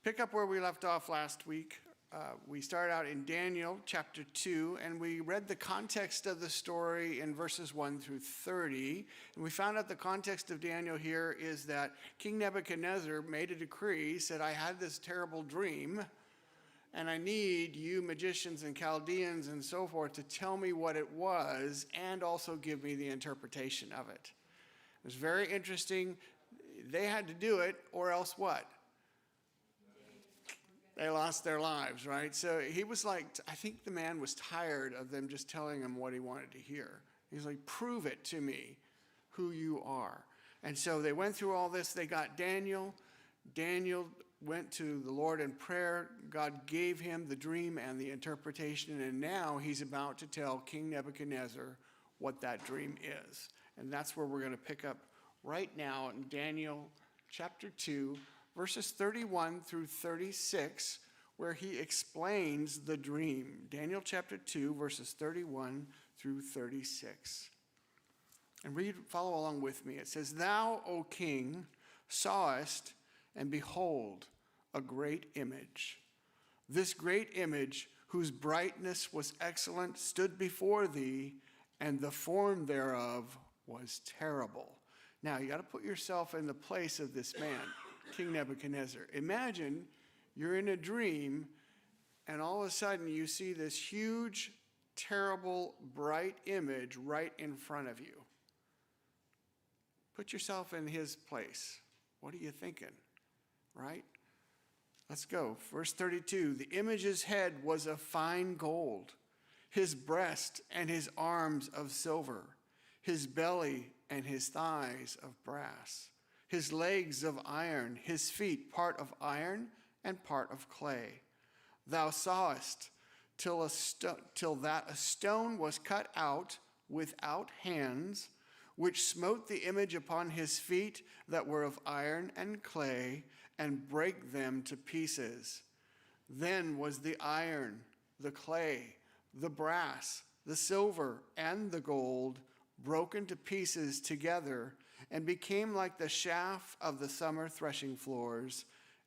Pick up where we left off last week. We started out in Daniel chapter 2, and we read the context of the story in verses 1 through 30. And we found out the context of Daniel here is that King Nebuchadnezzar made a decree, said, I had this terrible dream, and I need you magicians and Chaldeans and so forth to tell me what it was and also give me the interpretation of it. It was very interesting. They had to do it, or else what? They lost their lives, right? So he was like, I think the man was tired of them just telling him what he wanted to hear. He's like, prove it to me who you are. And so they went through all this. They got Daniel. Daniel went to the Lord in prayer. God gave him the dream and the interpretation. And now he's about to tell King Nebuchadnezzar what that dream is. And that's where we're going to pick up right now in Daniel chapter 2. Verses 31 through 36, where he explains the dream. Daniel chapter 2, verses 31 through 36. And follow along with me. It says, Thou, O king, sawest, and behold, a great image. This great image, whose brightness was excellent, stood before thee, and the form thereof was terrible. Now, you got to put yourself in the place of this man, King Nebuchadnezzar. Imagine you're in a dream, and all of a sudden you see this huge, terrible, bright image right in front of you. Put yourself in his place. What are you thinking? Right? Let's go. Verse 32, the image's head was of fine gold, his breast and his arms of silver, his belly and his thighs of brass, his legs of iron, his feet part of iron and part of clay. Thou sawest till that a stone was cut out without hands, which smote the image upon his feet that were of iron and clay, and brake them to pieces. Then was the iron, the clay, the brass, the silver, and the gold broken to pieces together, and became like the chaff of the summer threshing floors,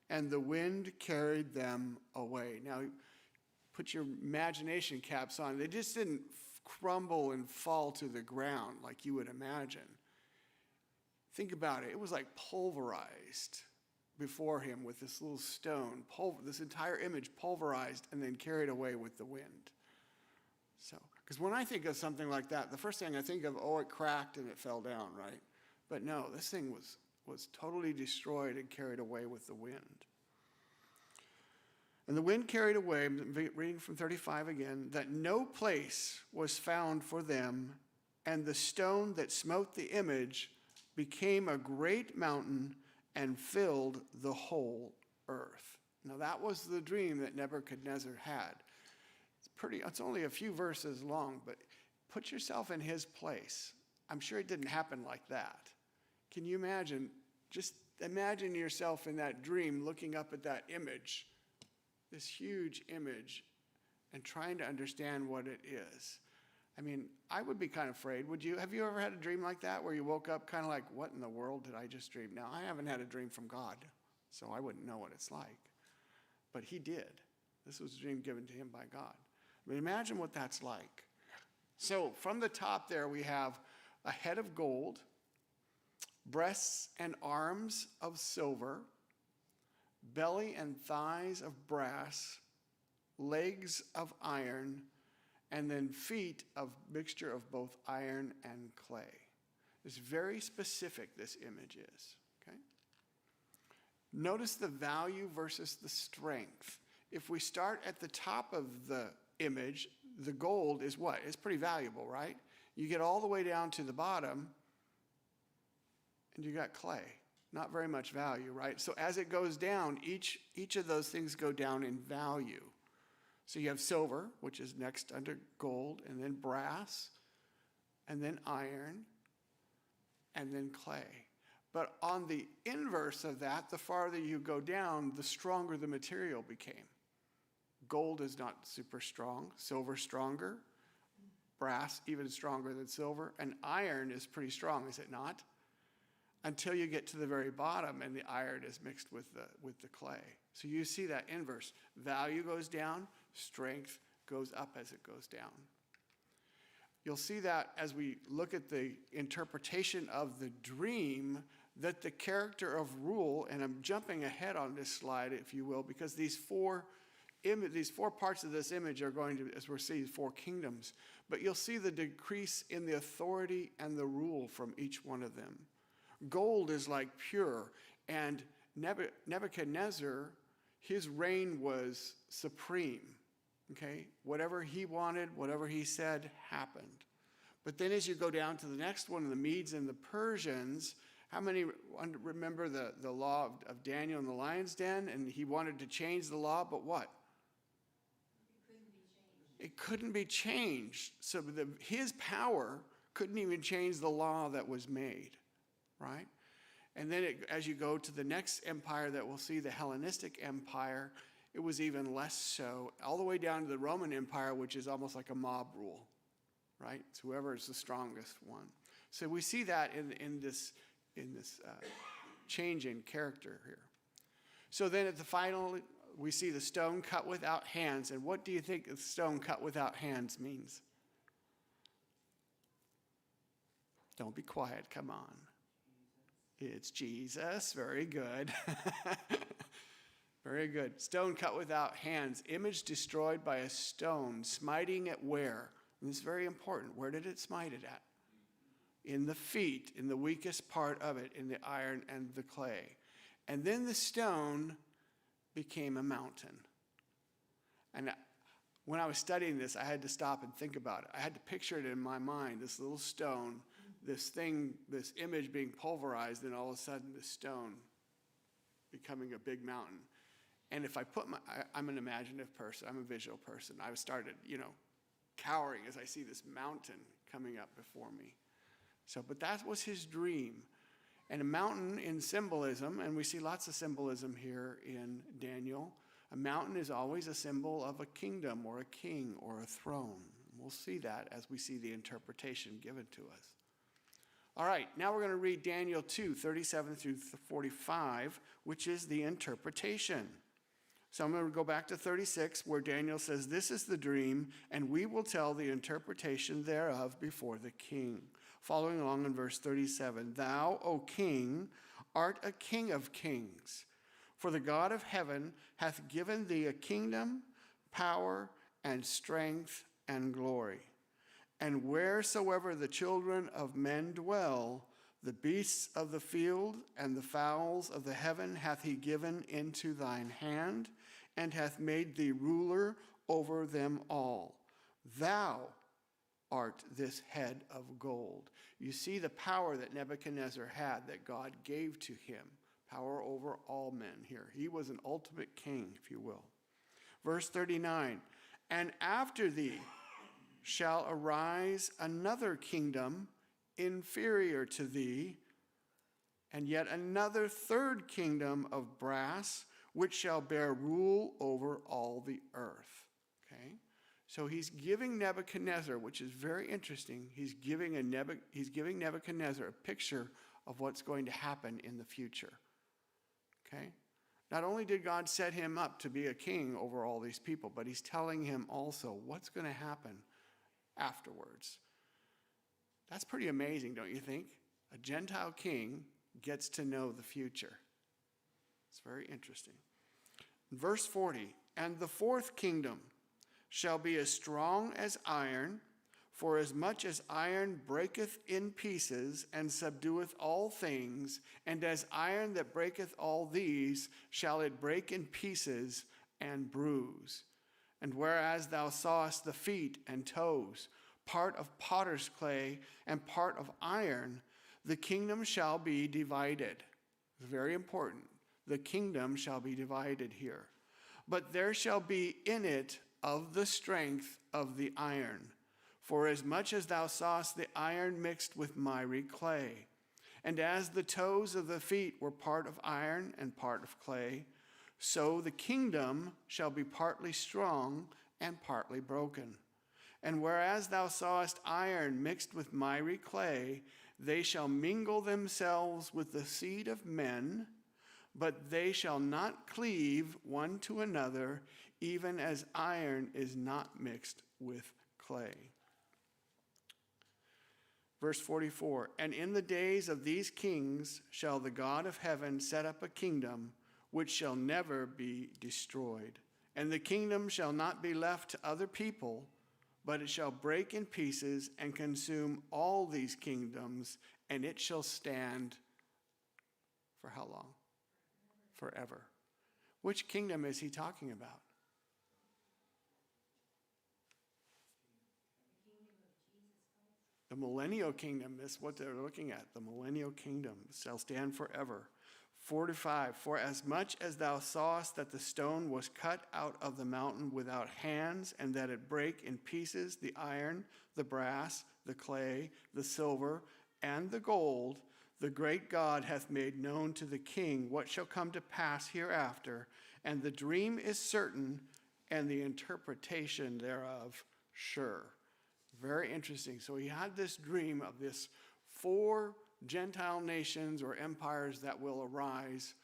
and the wind carried them away. Now, put your imagination caps on. They just didn't crumble and fall to the ground like you would imagine. Think about it. It was like pulverized before him with this little stone. This entire image pulverized and then carried away with the wind. So, because when I think of something like that, the first thing I think of, it cracked and it fell down, right? But no, this thing was totally destroyed and carried away with the wind. And the wind carried away, reading from 35 again, that no place was found for them, and the stone that smote the image became a great mountain and filled the whole earth. Now that was the dream that Nebuchadnezzar had. It's only a few verses long, but put yourself in his place. I'm sure it didn't happen like that. Can you imagine? Just imagine yourself in that dream looking up at that image, this huge image, and trying to understand what it is. I mean, I would be kind of afraid. Would you? Have you ever had a dream like that where you woke up kind of like, what in the world did I just dream? Now, I haven't had a dream from God, so I wouldn't know what it's like. But he did. This was a dream given to him by God. I mean, imagine what that's like. So from the top there, we have a head of gold, breasts and arms of silver, belly and thighs of brass, legs of iron, and then feet of mixture of both iron and clay. It's very specific, this image is. Okay? Notice the value versus the strength. If we start at the top of the image, the gold is what? It's pretty valuable, right? You get all the way down to the bottom, and you got clay. Not very much value, right? So as it goes down, each of those things go down in value. So you have silver, which is next under gold, and then brass, and then iron, and then clay. But on the inverse of that, the farther you go down, the stronger the material became. Gold is not super strong, silver stronger, brass even stronger than silver, and iron is pretty strong, is it not? Until you get to the very bottom and the iron is mixed with the clay. So you see that inverse. Value goes down, strength goes up as it goes down. You'll see that as we look at the interpretation of the dream, that the character of rule, and I'm jumping ahead on this slide, if you will, because these four parts of this image are going to, as we're seeing, 4 kingdoms. But you'll see the decrease in the authority and the rule from each one of them. Gold is like pure, and Nebuchadnezzar, his reign was supreme. Okay? Whatever he wanted, whatever he said happened. But then as you go down to the next one, the Medes and the Persians, how many remember the law of Daniel in the lion's den? And he wanted to change the law, but what? It couldn't be changed. So his power couldn't even change the law that was made, right? And then as you go to the next empire that we'll see, the Hellenistic Empire, it was even less so, all the way down to the Roman Empire, which is almost like a mob rule, right? It's whoever is the strongest one. So we see that in this change in character here. So then at the final, we see the stone cut without hands. And what do you think the stone cut without hands means? Don't be quiet, come on. It's Jesus, very good. Very good. Stone cut without hands. Image destroyed by a stone, smiting it where? And this is very important. Where did it smite it at? In the feet, in the weakest part of it, in the iron and the clay. And then the stone became a mountain. And when I was studying this, I had to stop and think about it. I had to picture it in my mind, this little stone, this thing, this image being pulverized, and all of a sudden this stone becoming a big mountain. And if I put I'm an imaginative person, I'm a visual person. I started, cowering as I see this mountain coming up before me. So, but that was his dream. And a mountain in symbolism, and we see lots of symbolism here in Daniel, a mountain is always a symbol of a kingdom or a king or a throne. We'll see that as we see the interpretation given to us. All right, now we're going to read Daniel 2, 37 through 45, which is the interpretation. So I'm going to go back to 36, where Daniel says, "This is the dream, and we will tell the interpretation thereof before the king." Following along in verse 37, "Thou, O king, art a king of kings. For the God of heaven hath given thee a kingdom, power, and strength, and glory. And wheresoever the children of men dwell, the beasts of the field and the fowls of the heaven hath he given into thine hand, and hath made thee ruler over them all. Thou art this head of gold." You see the power that Nebuchadnezzar had, that God gave to him, power over all men here. He was an ultimate king, if you will. Verse 39, "And after thee shall arise another kingdom inferior to thee, and yet another third kingdom of brass, which shall bear rule over all the earth." Okay? So he's giving Nebuchadnezzar, which is very interesting, he's giving Nebuchadnezzar a picture of what's going to happen in the future. Okay? Not only did God set him up to be a king over all these people, but he's telling him also what's going to happen afterwards. That's pretty amazing, don't you think? A Gentile king gets to know the future. It's very interesting. Verse 40, "And the fourth kingdom shall be as strong as iron, for as much as iron breaketh in pieces and subdueth all things, and as iron that breaketh all these, shall it break in pieces and bruise. And whereas thou sawest the feet and toes, part of potter's clay and part of iron, the kingdom shall be divided." Very important. The kingdom shall be divided here. "But there shall be in it of the strength of the iron. For as much as thou sawest the iron mixed with miry clay, and as the toes of the feet were part of iron and part of clay, so the kingdom shall be partly strong and partly broken. And whereas thou sawest iron mixed with miry clay, they shall mingle themselves with the seed of men, but they shall not cleave one to another, even as iron is not mixed with clay. Verse 44, and in the days of these kings shall the God of heaven set up a kingdom which shall never be destroyed. And the kingdom shall not be left to other people, but it shall break in pieces and consume all these kingdoms, and it shall stand for how long? Forever. Which kingdom is he talking about? The millennial kingdom is what they're looking at. The millennial kingdom shall stand forever. 45, for as much as thou sawest that the stone was cut out of the mountain without hands, and that it brake in pieces the iron, the brass, the clay, the silver, and the gold, the great God hath made known to the king what shall come to pass hereafter, and the dream is certain, and the interpretation thereof sure. Very interesting. So he had this dream of this 4 Gentile nations or empires that will arise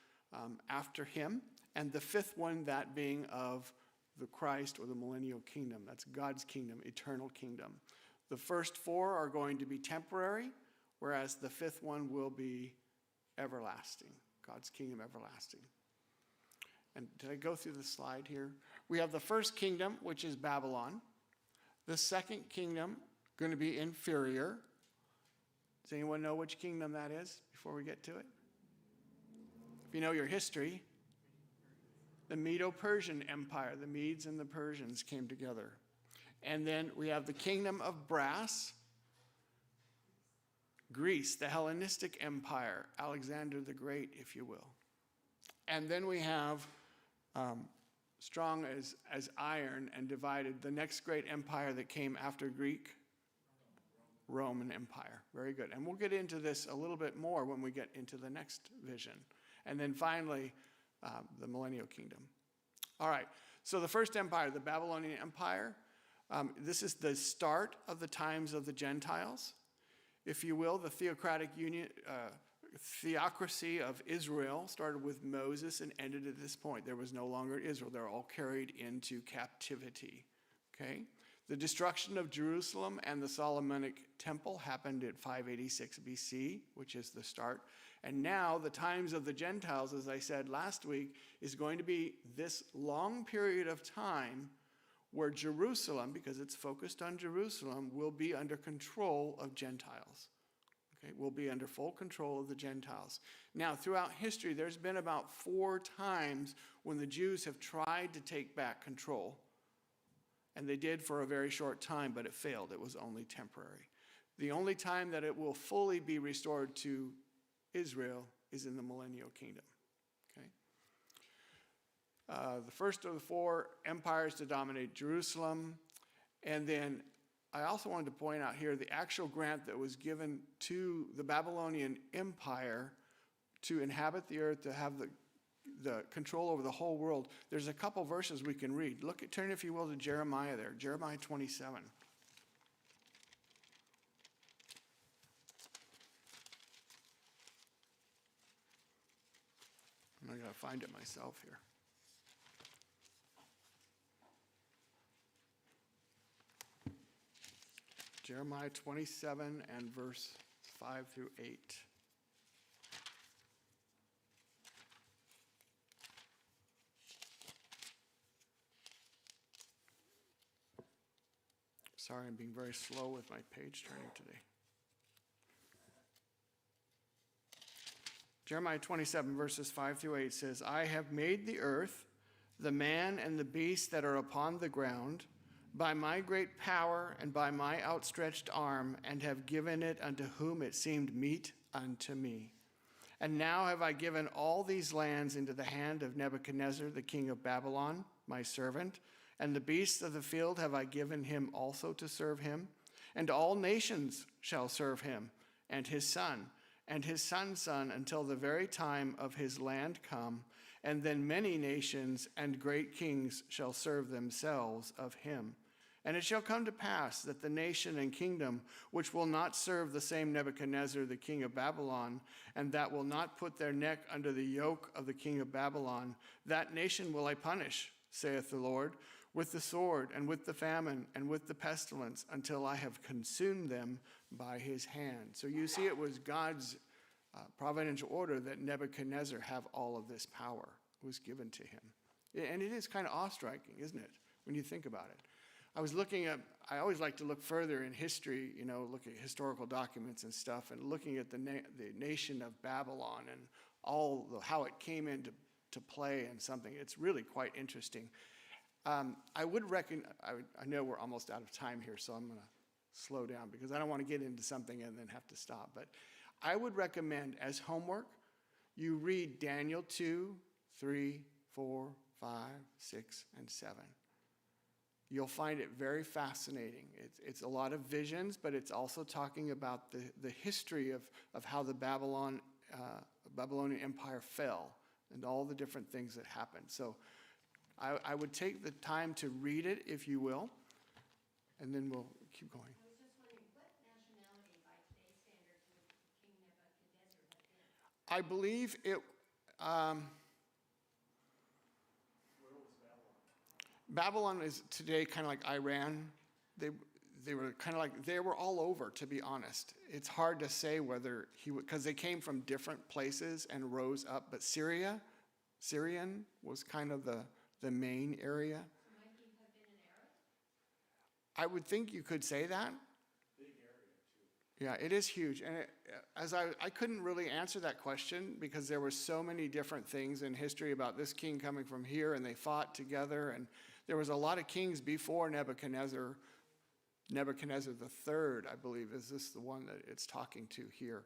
after him, and the 5th one, that being of the Christ or the millennial kingdom. That's God's kingdom, eternal kingdom. The first 4 are going to be temporary, whereas the 5th one will be everlasting, God's kingdom everlasting. And did I go through the slide here? We have the first kingdom, which is Babylon. The second kingdom, going to be inferior. Does anyone know which kingdom that is before we get to it? If you know your history, the Medo-Persian Empire, the Medes and the Persians came together. And then we have the kingdom of brass, Greece, the Hellenistic Empire, Alexander the Great, if you will. And then we have strong as iron and divided, the next great empire that came after Greek, Roman Empire. Very good. And we'll get into this a little bit more when we get into the next vision. And then finally, the millennial kingdom. All right. So the first empire, the Babylonian Empire, this is the start of the times of the Gentiles, if you will. The theocracy of Israel started with Moses and ended at this point. There was no longer Israel. They're all carried into captivity. Okay? The destruction of Jerusalem and the Solomonic temple happened at 586 BC, which is the start. And now the times of the Gentiles, as I said last week, is going to be this long period of time where Jerusalem, because it's focused on Jerusalem, will be under control of Gentiles. Okay, will be under full control of the Gentiles. Now, throughout history, there's been about 4 times when the Jews have tried to take back control. And they did for a very short time, but it failed. It was only temporary. The only time that it will fully be restored to Israel is in the millennial kingdom. Okay? The first of the 4 empires to dominate Jerusalem. And then I also wanted to point out here the actual grant that was given to the Babylonian Empire to inhabit the earth, to have the control over the whole world. There's a couple verses we can read. Turn, if you will, to Jeremiah there, Jeremiah 27. And I got to find it myself here. Jeremiah 27 and verse 5 through 8. Sorry, I'm being very slow with my page turning today. Jeremiah 27 verses 5 through 8 says, I have made the earth, the man and the beast that are upon the ground, by my great power and by my outstretched arm, and have given it unto whom it seemed meet unto me. And now have I given all these lands into the hand of Nebuchadnezzar, the king of Babylon, my servant, and the beasts of the field have I given him also to serve him. And all nations shall serve him, and his son's son, until the very time of his land come. And then many nations and great kings shall serve themselves of him. And it shall come to pass that the nation and kingdom which will not serve the same Nebuchadnezzar, the king of Babylon, and that will not put their neck under the yoke of the king of Babylon, that nation will I punish, saith the Lord, with the sword and with the famine and with the pestilence, until I have consumed them by his hand. So you see, it was God's providential order that Nebuchadnezzar have all of this power. It was given to him. And it is kind of awe-striking, isn't it, when you think about it? I always like to look further in history, look at historical documents and stuff, and looking at the nation of Babylon and how it came into play and something. It's really quite interesting. I know we're almost out of time here, so I'm going to slow down because I don't want to get into something and then have to stop. But I would recommend, as homework, you read Daniel 2, 3, 4, 5, 6, and 7. You'll find it very fascinating. It's a lot of visions, but it's also talking about the history of how the Babylonian Empire fell and all the different things that happened. So I would take the time to read it, if you will, and then we'll keep going. I was just wondering, what nationality by today's standards would King Nebuchadnezzar have been? I believe it... Babylon is today kind of like Iran. They were kind of like, they were all over, to be honest. It's hard to say whether because they came from different places and rose up, but Syrian was kind of the main area. So might he have been an Arab? I would think you could say that. Big area, too. Yeah, it is huge. And I couldn't really answer that question because there were so many different things in history about this king coming from here, and they fought together, and there was a lot of kings before Nebuchadnezzar. Nebuchadnezzar III, I believe, is this the one that it's talking to here.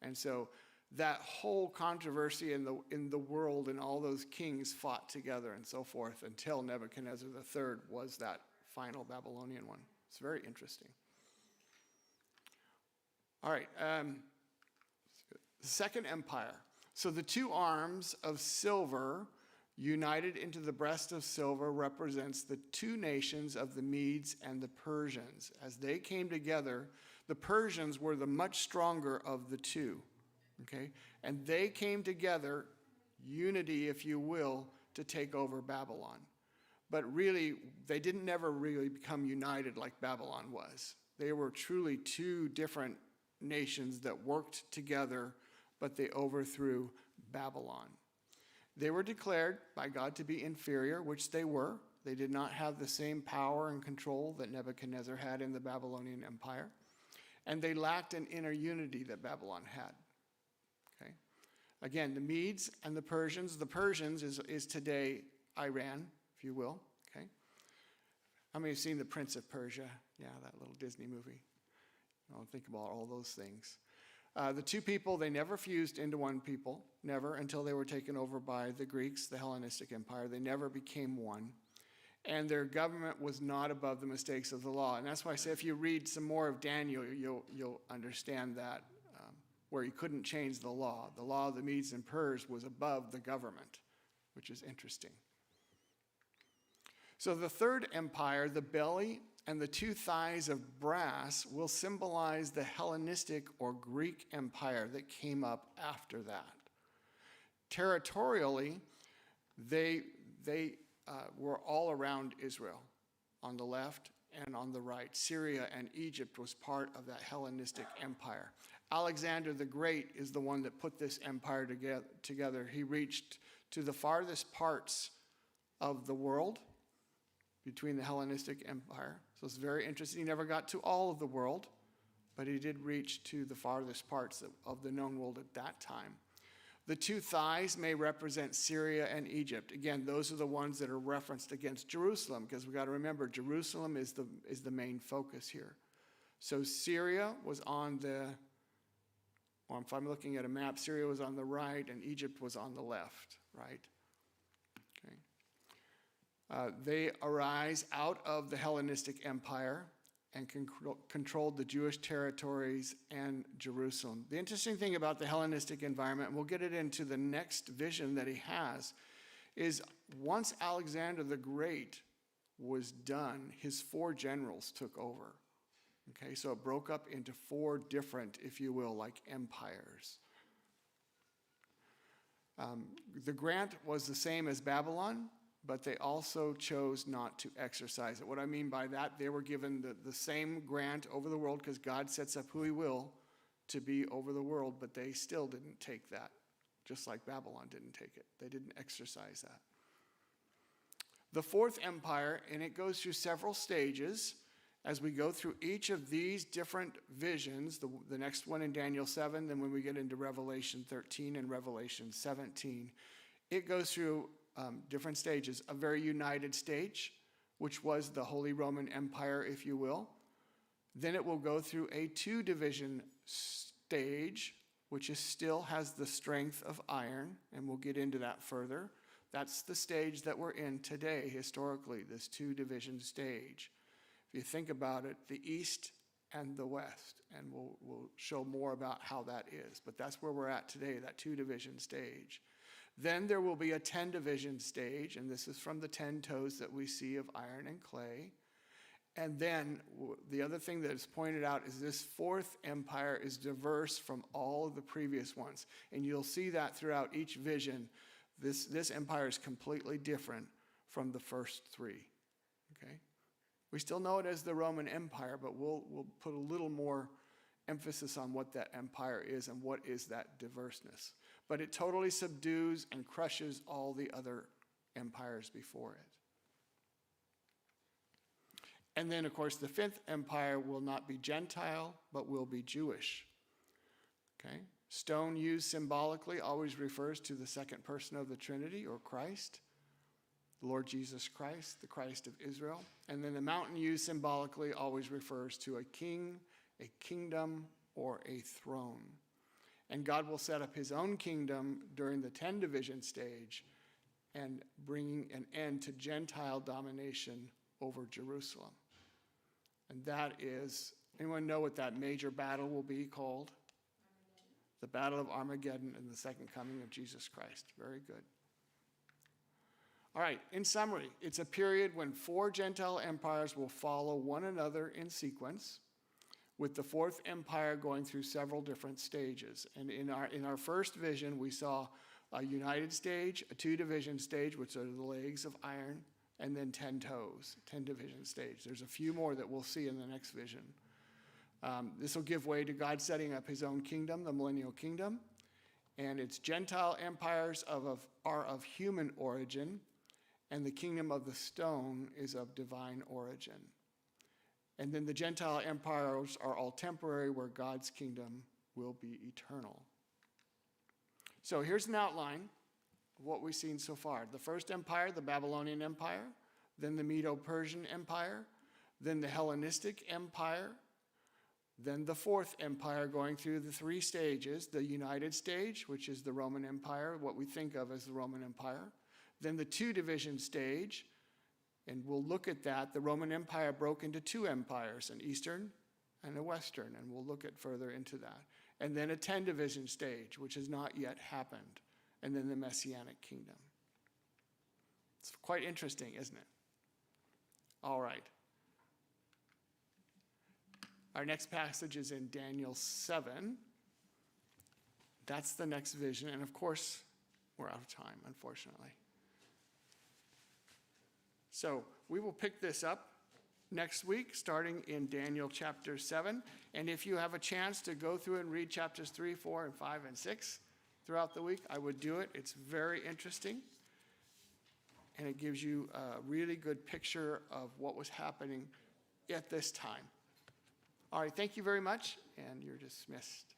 And so that whole controversy in the world, and all those kings fought together and so forth until Nebuchadnezzar III was that final Babylonian one. It's very interesting. All right, Second Empire. So the two arms of silver united into the breast of silver represents the two nations of the Medes and the Persians. As they came together, the Persians were the much stronger of the two, okay? And they came together, unity, if you will, to take over Babylon. But really, they didn't never really become united like Babylon was. They were truly two different nations that worked together, but they overthrew Babylon. They were declared by God to be inferior, which they were. They did not have the same power and control that Nebuchadnezzar had in the Babylonian Empire. And they lacked an inner unity that Babylon had. Okay? Again, the Medes and the Persians. The Persians is today Iran, if you will. Okay? How many have seen The Prince of Persia? Yeah, that little Disney movie. Think about all those things. The two people, they never fused into one people, never, until they were taken over by the Greeks, the Hellenistic Empire. They never became one. And their government was not above the mistakes of the law. And that's why I say if you read some more of Daniel, you'll understand that, where he couldn't change the law. The law of the Medes and Pers was above the government, which is interesting. So the third empire, the belly and the two thighs of brass, will symbolize the Hellenistic or Greek Empire that came up after that. Territorially, they were all around Israel, on the left and on the right. Syria and Egypt was part of that Hellenistic Empire. Alexander the Great is the one that put this empire together. He reached to the farthest parts of the world between the Hellenistic Empire. So it's very interesting. He never got to all of the world, but he did reach to the farthest parts of the known world at that time. The two thighs may represent Syria and Egypt. Again, those are the ones that are referenced against Jerusalem, because we've got to remember Jerusalem is the main focus here. So Syria was on if I'm looking at a map, Syria was on the right and Egypt was on the left, right? They arise out of the Hellenistic Empire and controlled the Jewish territories and Jerusalem. The interesting thing about the Hellenistic environment, and we'll get it into the next vision that he has, is once Alexander the Great was done, his 4 generals took over. Okay, so it broke up into 4 different, if you will, like empires. The grant was the same as Babylon, but they also chose not to exercise it. What I mean by that, they were given the same grant over the world because God sets up who he will to be over the world, but they still didn't take that, just like Babylon didn't take it. They didn't exercise that. The 4th empire, and it goes through several stages. As we go through each of these different visions, the next one in Daniel 7, then when we get into Revelation 13 and Revelation 17, it goes through different stages. A very united stage, which was the Holy Roman Empire, if you will. Then it will go through a 2-division stage, which still has the strength of iron, and we'll get into that further. That's the stage that we're in today, historically, this 2-division stage. If you think about it, the East and the West, and we'll show more about how that is. But that's where we're at today, that 2-division stage. Then there will be a 10-division stage, and this is from the 10 toes that we see of iron and clay. And then the other thing that is pointed out is this 4th empire is diverse from all of the previous ones. And you'll see that throughout each vision. This empire is completely different from the first 3. Okay? We still know it as the Roman Empire, but we'll put a little more emphasis on what that empire is and what is that diverseness. But it totally subdues and crushes all the other empires before it. And then, of course, the 5th empire will not be Gentile, but will be Jewish. Okay? Stone used symbolically always refers to the second person of the Trinity, or Christ. The Lord Jesus Christ, the Christ of Israel. And then the mountain used symbolically always refers to a king, a kingdom, or a throne. And God will set up his own kingdom during the 10-division stage and bringing an end to Gentile domination over Jerusalem. And that is, anyone know what that major battle will be called? The Battle of Armageddon and the second coming of Jesus Christ. Very good. All right, in summary, it's a period when 4 Gentile empires will follow one another in sequence, with the 4th empire going through several different stages. And in our first vision, we saw a united stage, a 2-division stage, which are the legs of iron, and then 10 toes, 10-division stage. There's a few more that we'll see in the next vision. This will give way to God setting up his own kingdom, the millennial kingdom. And its Gentile empires are of human origin, and the kingdom of the stone is of divine origin. And then the Gentile empires are all temporary, where God's kingdom will be eternal. So here's an outline of what we've seen so far. The first empire, the Babylonian Empire, then the Medo-Persian Empire, then the Hellenistic Empire, then the 4th empire going through the 3 stages, the united stage, which is the Roman Empire, what we think of as the Roman Empire, then the 2-division stage, and we'll look at that. The Roman Empire broke into 2 empires, an Eastern and a Western, and we'll look at further into that. And then a 10-division stage, which has not yet happened, and then the Messianic kingdom. It's quite interesting, isn't it? All right. Our next passage is in Daniel 7. That's the next vision, and of course, we're out of time, unfortunately. So we will pick this up next week, starting in Daniel chapter 7. And if you have a chance to go through and read chapters 3, 4, and 5, and 6 throughout the week, I would do it. It's very interesting. And it gives you a really good picture of what was happening at this time. All right, thank you very much, and you're dismissed.